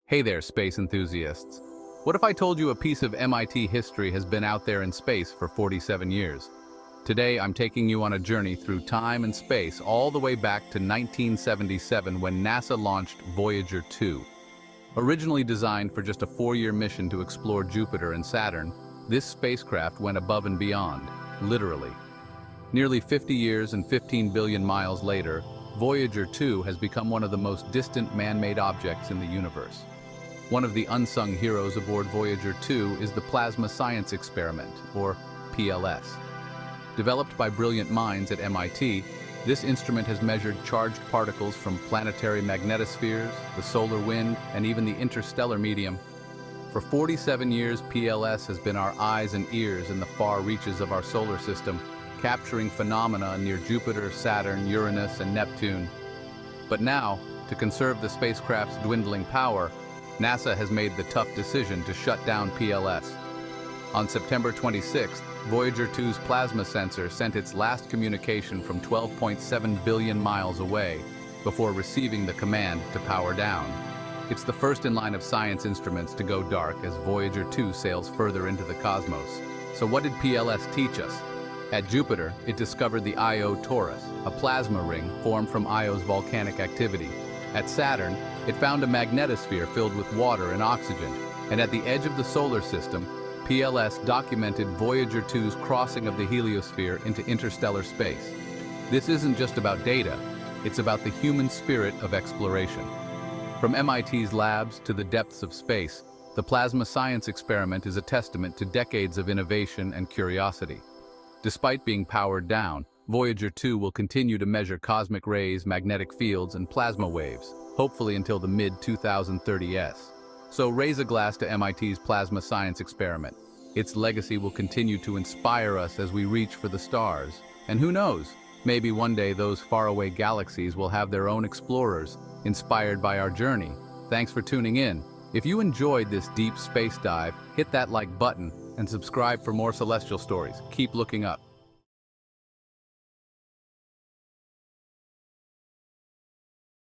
Hey there, space enthusiasts. What if I told you a piece of MIT history has been out there in space for 47 years? Today, I'm taking you on a journey through time and space all the way back to 1977 when NASA launched Voyager 2. Originally designed for just a 4-year mission to explore Jupiter and Saturn, this spacecraft went above and beyond, literally. Nearly 50 years and 15 billion miles later, Voyager 2 has become one of the most distant man-made objects in the universe. One of the unsung heroes aboard Voyager 2 is the Plasma Science Experiment, or PLS. Developed by brilliant minds at MIT, this instrument has measured charged particles from planetary magnetospheres, the solar wind, and even the interstellar medium. For 47 years, PLS has been our eyes and ears in the far reaches of our solar system, capturing phenomena near Jupiter, Saturn, Uranus, and Neptune. But now, to conserve the spacecraft's dwindling power, NASA has made the tough decision to shut down PLS. On September 26th, Voyager 2's plasma sensor sent its last communication from 12.7 billion miles away before receiving the command to power down. It's the first in line of science instruments to go dark as Voyager 2 sails further into the cosmos. So what did PLS teach us? At Jupiter, it discovered the Io torus, a plasma ring formed from Io's volcanic activity. At Saturn, it found a magnetosphere filled with water and oxygen. And at the edge of the solar system, PLS documented Voyager 2's crossing of the heliosphere into interstellar space. This isn't just about data, it's about the human spirit of exploration. From MIT's labs to the depths of space, the Plasma Science Experiment is a testament to decades of innovation and curiosity. Despite being powered down, Voyager 2 will continue to measure cosmic rays, magnetic fields, and plasma waves, hopefully until the mid-2030s. So raise a glass to MIT's Plasma Science Experiment. Its legacy will continue to inspire us as we reach for the stars. And who knows, maybe one day those faraway galaxies will have their own explorers, inspired by our journey. Thanks for tuning in. If you enjoyed this deep space dive, hit that like button and subscribe for more celestial stories. Keep looking up.